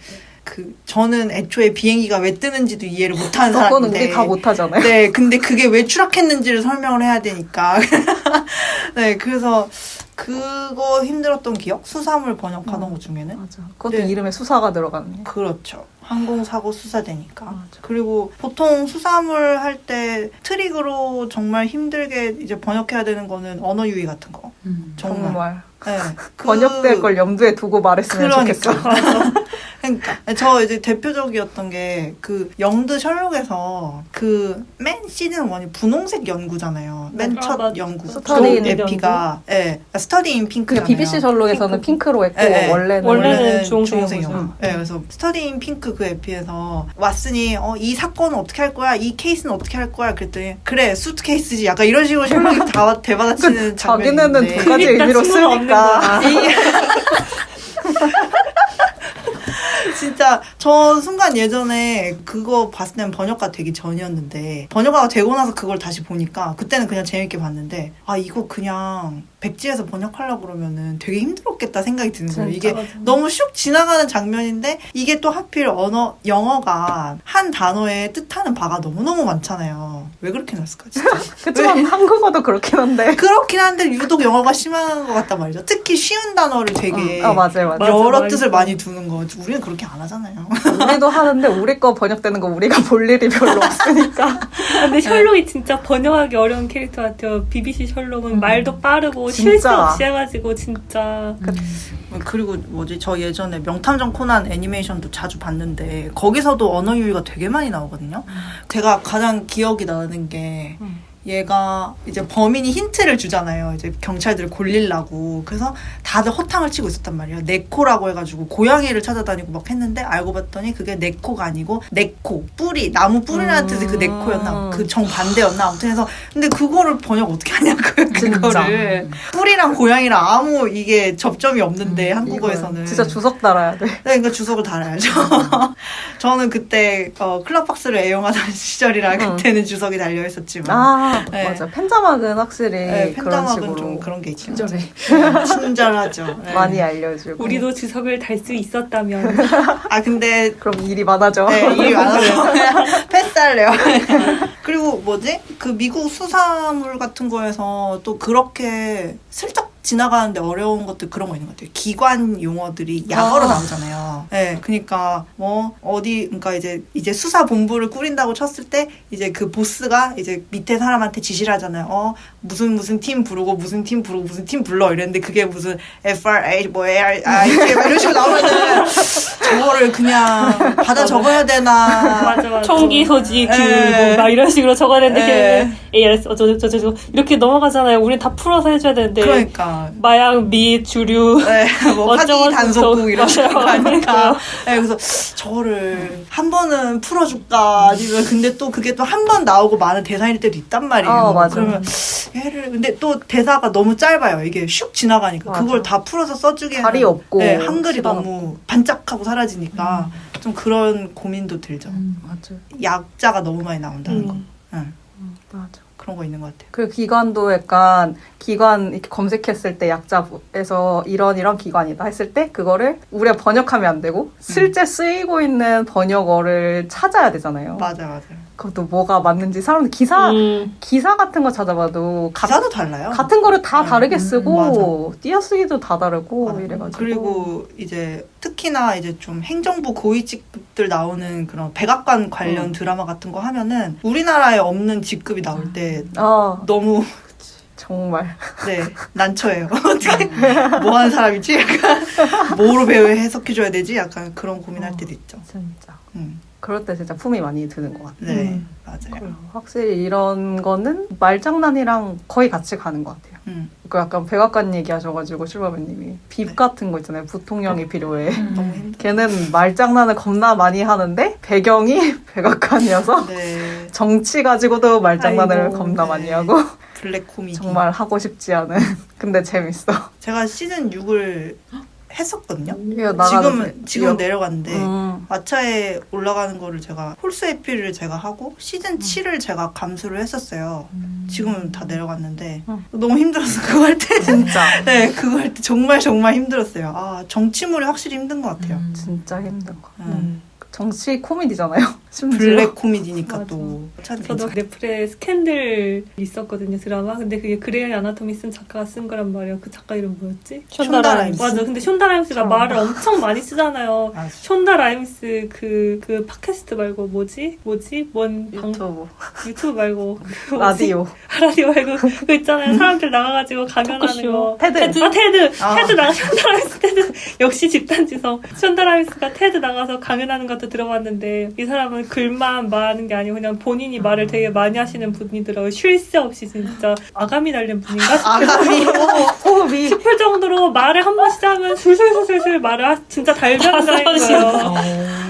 저는 애초에 비행기가 왜 뜨는지도 이해를 못하는 그거는 사람인데 우리 다 못하잖아요. 네, 근데 그게 왜 추락했는지를 설명을 해야 되니까 네, 그래서 그거 힘들었던 기억? 수사물 번역하는 것 중에는 맞아. 그것도 네. 이름에 수사가 들어가네. 그렇죠. 항공사고 수사대니까. 맞아. 그리고 보통 수사물 할 때 트릭으로 정말 힘들게 이제 번역해야 되는 거는 언어 유희 같은 거. 정말. 정말. 네. 번역될 걸 염두에 두고 말했으면 좋겠어. 그러니까 저 이제 대표적이었던 게 그 영드 셜록에서 그 맨 시즌 1이 분홍색 연구잖아요. 맨 첫 맞아. 연구. 스터디 인 에피가 스터디 인 핑크잖아요. 그러니까 BBC 셜록에서는 핑크로 했고 네. 원래는 주홍색 영어. 연구. 네, 그래서 스터디 인 핑크 그 에피에서 왓슨이 이 사건은 어떻게 할 거야? 이 케이스는 어떻게 할 거야? 그랬더니 그래 수트케이스지. 약간 이런 식으로 셜록이 다 대받아치는 자기네는 장면인데 두 가지 그러니까 의미로 친구가 없는 쓰니까. 진짜 저 순간 예전에 그거 봤을 때는 번역가 되기 전이었는데 번역가가 되고 나서 그걸 다시 보니까 그때는 그냥 재밌게 봤는데 이거 그냥 백지에서 번역하려고 그러면은 되게 힘들었겠다 생각이 드는 거예요. 이게 맞아. 너무 슉 지나가는 장면인데 이게 또 하필 영어가 한 단어에 뜻하는 바가 너무너무 많잖아요. 왜 그렇게 났을까 진짜. 그치만 한국어도 그렇긴 한데. 그렇긴 한데 유독 영어가 심한 것 같단 말이죠. 특히 쉬운 단어를 되게 맞아요. 여러 맞아. 뜻을 많이 두는 거. 우리는 그렇게 안 하잖아요. 우리도 하는데 우리 거 번역되는 거 우리가 볼 일이 별로 없으니까. 근데 셜록이 진짜 번역하기 어려운 캐릭터 같아요. BBC 셜록은 말도 빠르고 진짜. 실수 없이 해가지고 진짜 그리고 저 예전에 명탐정 코난 애니메이션도 자주 봤는데 거기서도 언어 유희가 되게 많이 나오거든요. 제가 가장 기억이 나는 게 얘가 이제 범인이 힌트를 주잖아요. 이제 경찰들을 골리려고. 그래서 다들 허탕을 치고 있었단 말이에요. 네코라고 해가지고 고양이를 찾아다니고 막 했는데 알고 봤더니 그게 네코가 아니고 네코, 뿌리, 나무 뿌리라는 뜻이 그 네코였나 그 정반대였나 아무튼 해서 근데 그거를 번역 어떻게 하냐고요. 그거를 뿌리랑 고양이랑 아무 이게 접점이 없는데 한국어에서는 진짜 주석 달아야 돼. 네, 그러니까 주석을 달아야죠. 저는 그때 클럽박스를 애용하던 시절이라 그때는 주석이 달려 있었지만 네. 맞아. 펜자막은 확실히 네, 그런 펜자막은 식으로 좀 그런 게 있죠. 친절해. 친절하죠. 네. 많이 알려주고. 우리도 주석을 달 수 있었다면 근데 그럼 일이 많아져. 네, 일이 많아서 패스할래요. 그리고 그 미국 수사물 같은 거에서 또 그렇게 슬쩍 지나가는데 어려운 것들 그런 거 있는 것 같아요. 기관 용어들이 약어로 나오잖아요. 네, 그러니까 그러니까 이제 수사 본부를 꾸린다고 쳤을 때 이제 그 보스가 이제 밑에 사람한테 지시를 하잖아요. 무슨 팀 부르고 무슨 팀 부르고 무슨 팀 불러 이랬는데 그게 무슨 FRA 이런 식으로 나오면은 저거를 그냥 받아 적어야 되나. 맞아. 총기 소지 네. 막 이런 식으로 적어야 되는데 네. 걔는 ARS 어쩌고 이렇게 넘어가잖아요. 우린 다 풀어서 해줘야 되는데 그러니까. 마약, 미, 주류 네, 화기 어쩌고 단속국 이런 식으로 맞아요. 하니까. 네, 그래서 저거를 한 번은 풀어줄까 아니면 근데 또 그게 또 한 번 나오고 많은 대사일 때도 있단 말이에요. 맞아. 그러면 근데 또 대사가 너무 짧아요. 이게 슉 지나가니까 맞아. 그걸 다 풀어서 써주기에는 자리 없고 네, 한글이 시간 너무 반짝하고 사라지니까 좀 그런 고민도 들죠. 맞아. 약자가 너무 많이 나온다는 거. 응. 맞아. 그런 거 있는 것 같아요. 그 기관도 약간 기관 이렇게 검색했을 때 약자에서 이런 기관이다 했을 때 그거를 우리가 번역하면 안 되고 실제 쓰이고 있는 번역어를 찾아야 되잖아요. 맞아요. 그것도 뭐가 맞는지 사람들 기사 같은 거 찾아봐도 기사도 달라요. 같은 거를 다 다르게 맞아. 쓰고 띄어쓰기도 다 다르고 맞아. 이래가지고 그리고 이제 특히나 이제 좀 행정부 고위 직급들 나오는 그런 백악관 관련 드라마 같은 거 하면은 우리나라에 없는 직급이 나올 때 너무 정말 난처해요. 어떻게 뭐 하는 사람이지? 약간 뭐로 배우 해석해줘야 되지? 약간 그런 고민할 때도 있죠. 진짜 그럴 때 진짜 품이 많이 드는 것 같아요. 네, 맞아요. 확실히 이런 거는 말장난이랑 거의 같이 가는 것 같아요. 그 약간 백악관 얘기하셔가지고 실버맨님이 빕 같은 거 있잖아요. 부통령이 필요해. 너무 힘들어. 걔는 말장난을 겁나 많이 하는데 배경이 백악관이어서 네, 정치 가지고도 말장난을 아이고, 겁나 네. 많이 하고 블랙 코미디. 정말 하고 싶지 않은 근데 재밌어. 제가 시즌 6을 했었거든요. 이거 나가도 지금은 내려갔는데 음. 마차에 올라가는 거를 제가 홀스 에피를 제가 하고 시즌 7을 제가 감수를 했었어요. 지금은 다 내려갔는데 너무 힘들었어 그거 할 때. 진짜 네, 그거 할 때 정말 힘들었어요. 아, 정치물이 확실히 힘든 것 같아요. 진짜 힘든 거. 음. 정치 코미디잖아요. 심지어. 블랙 코미디니까 맞아. 또. 저도 넷플에 스캔들 있었거든요 드라마. 근데 그게 그레이 아나토미 쓴 작가가 쓴 거란 말이에요. 그 작가 이름 뭐였지? 션다 라임스. 맞아. 근데 션다 라임스가 말을 엄청 많이 쓰잖아요. 맞아. 션다 라임스 그 팟캐스트 말고 뭐지? 뭔 유튜브 말고 그 뭐지? 라디오. 라디오 말고 그거 있잖아요. 사람들 나가가지고 강연하는 거. 테드. 테드 아. 나가 션다 라임스 테드 역시 집단지성. 션다 라임스가 테드 나가서 강연하는 것도 들어봤는데 이 사람은 글만 말하는 게 아니고 그냥 본인이 말을 되게 많이 하시는 분이더라고요. 쉴 새 없이 진짜 아가미 달린 분인가? 아가미. 호흡이 싶을 정도로 말을 한 번 시작하면 술술술술 말을 진짜 달변가인 거예요.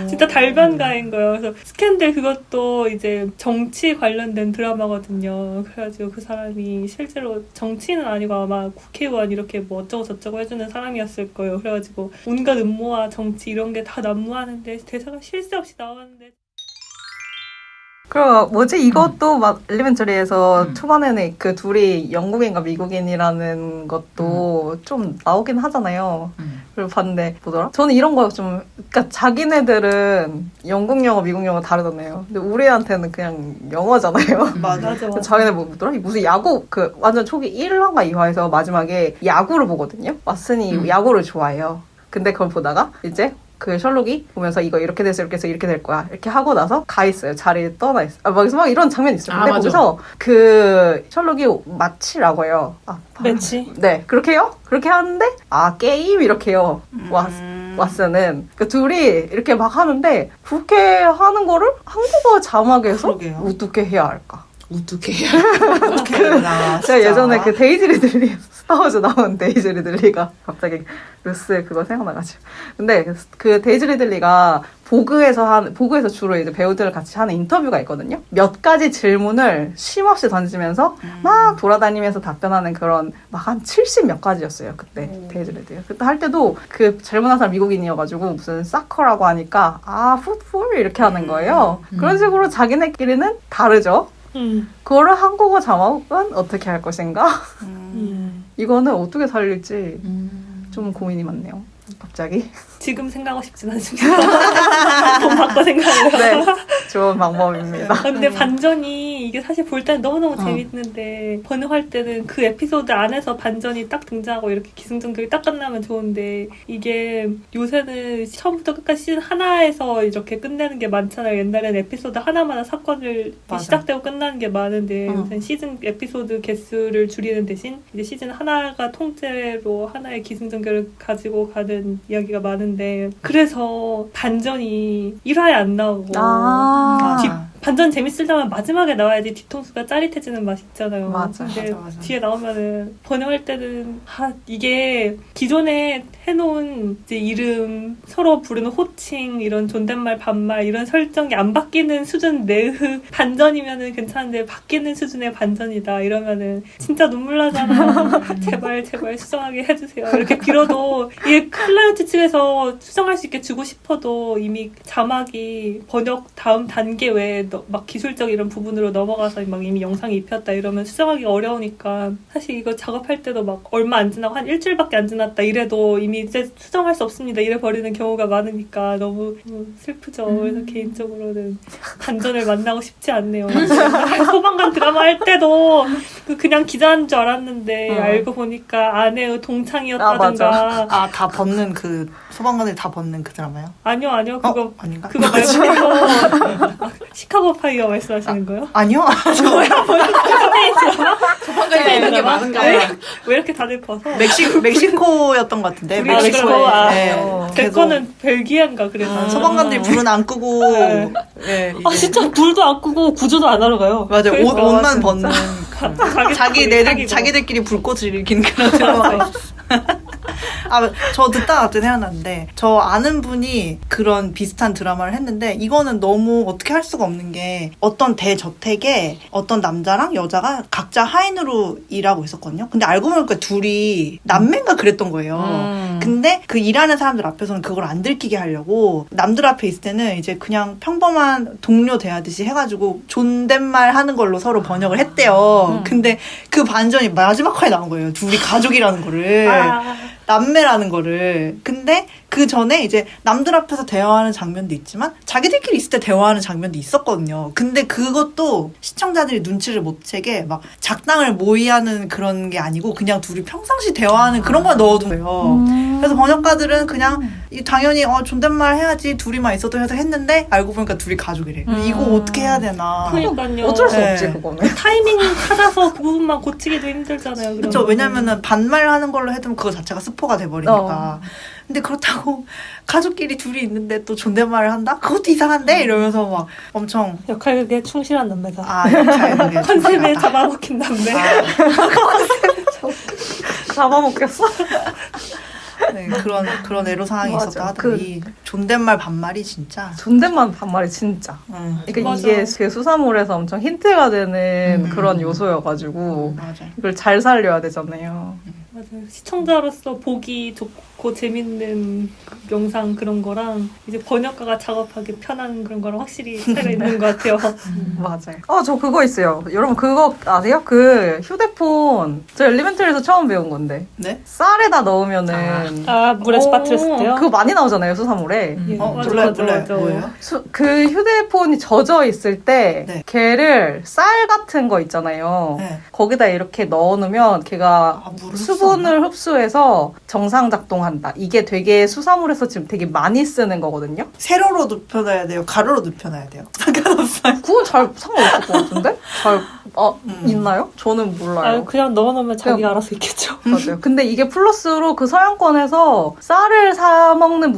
진짜 달변가인 거예요. 그래서 스캔들 그것도 이제 정치 관련된 드라마거든요. 그래가지고 그 사람이 실제로 정치인은 아니고 아마 국회의원 이렇게 뭐 어쩌고 저쩌고 해주는 사람이었을 거예요. 그래가지고 온갖 음모와 정치 이런 게 다 난무하는데 대사가 쉴 새 없이 나오는데 그럼 이것도 막 엘리멘터리에서 초반에는 그 둘이 영국인과 미국인이라는 것도 좀 나오긴 하잖아요. 그리고 봤는데 뭐더라? 저는 이런 거 좀 그러니까 자기네들은 영국 영어, 미국 영어 다르잖아요. 근데 우리한테는 그냥 영어잖아요. 맞아. 자기네 뭐더라? 무슨 야구 그 완전 초기 1화인가 2화에서 마지막에 야구를 보거든요. 왓슨이 야구를 좋아해요. 근데 그걸 보다가 이제 그 셜록이 보면서 이거 이렇게 돼서 이렇게 해서 이렇게 될 거야. 이렇게 하고 나서 가 있어요. 자리에 떠나 있어요. 막 이런 장면이 있어요. 근데 거기서 그 셜록이 마치라고 해요. 매치? 네, 그렇게 해요? 그렇게 하는데 게임 이렇게 해요. 왓슨은 그 둘이 이렇게 막 하는데 그렇게 하는 거를 한국어 자막에서 그러게요. 어떻게 해야 할까? 어떻게 어떻게 해야 되나. 제가 예전에 그 데이지 리들리 스타워즈 나온 데이지 리들리가 갑자기 루스 그거 생각나가지고 근데 그 데이지 리들리가 보그에서 주로 이제 배우들을 같이 하는 인터뷰가 있거든요. 몇 가지 질문을 쉼없이 던지면서 막 돌아다니면서 답변하는 그런 막 한 70 몇 가지였어요. 그때 데이지 리들리 그때 할 때도 그 질문한 사람 미국인이어가지고 무슨 사커라고 하니까 풋볼 이렇게 하는 거예요. 그런 식으로 자기네끼리는 다르죠. 그거를 한국어 자막은 어떻게 할 것인가? 이거는 어떻게 살릴지 좀 고민이 많네요. 갑자기. 지금 생각하고 싶진 않습니다. 돈 받고 생각해요. 네, 좋은 방법입니다. 근데 반전이 이게 사실 볼 때는 너무너무 재밌는데 번역할 때는 그 에피소드 안에서 반전이 딱 등장하고 이렇게 기승전결이 딱 끝나면 좋은데 이게 요새는 처음부터 끝까지 시즌 하나에서 이렇게 끝내는 게 많잖아요. 옛날에는 에피소드 하나마다 사건을 시작되고 끝나는 게 많은데 요새는 시즌 에피소드 개수를 줄이는 대신 이제 시즌 하나가 통째로 하나의 기승전결을 가지고 가는 이야기가 많은데 그래서 반전이 1화에 안 나오고 반전 재밌으려면 마지막에 나와야지 뒤통수가 짜릿해지는 맛이 있잖아요. 맞아, 근데 맞아. 뒤에 나오면은 번역할 때는 이게 기존에 해놓은 이제 이름 서로 부르는 호칭 이런 존댓말 반말 이런 설정이 안 바뀌는 수준 내의 반전이면은 괜찮은데 바뀌는 수준의 반전이다 이러면은 진짜 눈물 나잖아. 제발 수정하게 해주세요. 이렇게 빌어도 이게 클라이언트 측에서 수정할 수 있게 주고 싶어도 이미 자막이 번역 다음 단계 외에 막 기술적 이런 부분으로 넘어가서 막 이미 영상이 입혔다 이러면 수정하기가 어려우니까 사실 이거 작업할 때도 막 얼마 안 지나고 한 일주일밖에 안 지났다 이래도 이미 이제 수정할 수 없습니다 이래 버리는 경우가 많으니까 너무 슬프죠. 그래서 개인적으로는 반전을 만나고 싶지 않네요. 소방관 드라마 할 때도 그냥 기자인 줄 알았는데 알고 보니까 아내의 동창이었다든가. 다 벗는 그 소방관들이 다 벗는 그 드라마요? 아니요 그거 아닌가? 그거 말고 시카고 파이어 말씀하시는 거요? 아니요. 소방관에 있는 게 많은가요? 왜 이렇게 다들 벗어? 멕시코였던 것 같은데. 멕시코. 네. 제 계속 거는 벨기에인가 그래서 소방관들이 불은 안 끄고 네, 아 이제 진짜 불도 안 끄고 구조도 안 하러 가요. 맞아요. 그러니까, 옷만 진짜. 벗는 자기들끼리 불꽃을 일으키는 그런 드라마가 있었어. 저 듣다가 갑자기 생각났는데 저 아는 분이 그런 비슷한 드라마를 했는데 이거는 너무 어떻게 할 수가 없는 게 어떤 대저택에 어떤 남자랑 여자가 각자 하인으로 일하고 있었거든요. 근데 알고 보니까 둘이 남매인가 그랬던 거예요. 근데 그 일하는 사람들 앞에서는 그걸 안 들키게 하려고 남들 앞에 있을 때는 이제 그냥 평범한 동료 대하듯이 해가지고 존댓말 하는 걸로 서로 번역을 했대요. 근데 그 반전이 마지막 화에 나온 거예요. 둘이 가족이라는 거를. 남매라는 거를. 근데 그 전에 이제 남들 앞에서 대화하는 장면도 있지만 자기들끼리 있을 때 대화하는 장면도 있었거든요. 근데 그것도 시청자들이 눈치를 못 채게 막 작당을 모의하는 그런 게 아니고 그냥 둘이 평상시 대화하는 그런 걸 넣어둔 거예요. 그래서 번역가들은 그냥 당연히 존댓말 해야지 둘이만 있어도 해서 했는데 알고 보니까 둘이 가족이래. 이거 어떻게 해야 되나. 그러니까요. 어쩔 수 네. 없지 그거는. 타이밍 찾아서 그 부분만 고치기도 힘들잖아요. 그렇죠. 왜냐면은 반말하는 걸로 해두면 그거 자체가 스포가 돼버리니까. 근데 그렇다고 가족끼리 둘이 있는데 또 존댓말을 한다? 그것도 이상한데? 이러면서 막 엄청 역할극에 충실한 남매다. 컨셉에 잡아먹힌 남매. 잡아먹겠어? 네, 그런 애로 상황이 맞아. 있었다 하더라고요. 이 존댓말 반말이 진짜. 존댓말 반말이 진짜. 그러니까 맞아. 이게 그 수사물에서 엄청 힌트가 되는 그런 요소여가지고 맞아. 이걸 잘 살려야 되잖아요. 맞아요. 시청자로서 보기 좋고 재밌는 그 영상 그런 거랑 이제 번역가가 작업하기 편한 그런 거랑 확실히 차이가 있는 것 같아요. 맞아요. 저 그거 있어요. 여러분 그거 아세요? 그 휴대폰 저 엘리멘터리에서 처음 배운 건데 네? 쌀에다 넣으면은 물에서 빠뜨렸을 때요? 그거 많이 나오잖아요 수사물에. 맞아, 몰라요, 맞아, 몰라요. 맞아. 뭐예요? 그 휴대폰이 젖어 있을 때 네. 걔를 쌀 같은 거 있잖아요. 네. 거기다 이렇게 넣어놓으면 걔가 물을 수분을 흡수해서 정상 작동한다. 이게 되게 수사물에서 지금 되게 많이 쓰는 거거든요. 세로로 눕혀놔야 돼요? 가로로 눕혀놔야 돼요? 상관없어요. 그건 잘 상관없을 것 같은데? 있나요? 저는 몰라요. 그냥 넣어놓으면 자기가 그냥- 알아서 있겠죠. 맞아요. 근데 이게 플러스로 그 서양권에서 쌀을 사 먹는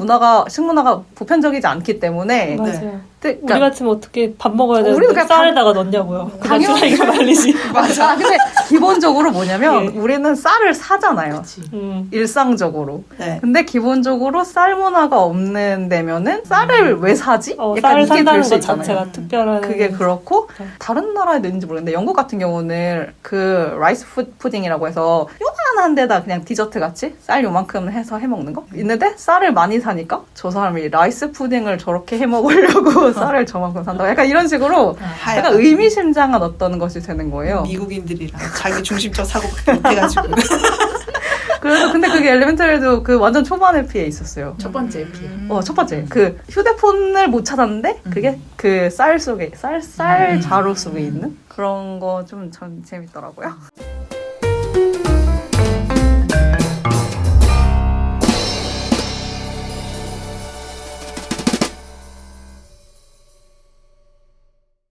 식문화가 보편적이지 않기 때문에 맞아요. 그러니까 우리 같으면 어떻게 밥 먹어야 우리도 되는데 그냥 쌀에다가 넣냐고요. 그냥 당연히- 자기가 말리지. 맞아. 근데 기본적으로 뭐냐면 예. 우리는 쌀을 사잖아요. 일상적으로. 네. 근데 기본적으로 쌀 문화가 없는 데면은 쌀을 왜 사지? 약간 쌀을 이게 산다는 될 수 것 있잖아요. 자체가 특별한. 그게 그렇고 네. 다른 나라에도 있는지 모르겠는데 영국 같은 경우는 그 라이스 푸딩이라고 해서 요만한 데다 그냥 디저트 같이 쌀 요만큼 해서 해 먹는 거 있는데 쌀을 많이 사니까 저 사람이 라이스 푸딩을 저렇게 해 먹으려고 쌀을 저만큼 산다고 약간 이런 식으로 약간 의미심장한 어떤 것이 되는 거예요. 미국인들이랑 자기 중심적 사고밖에 못해가지고. 그래서 근데 그게 엘리멘터리도 그 완전 초반 에피에 있었어요. 첫 번째 피해. 첫 번째 그 휴대폰을 못 찾았는데 그게 그 쌀 속에 쌀 자루 속에 있는 그런 거 좀 전 재밌더라고요.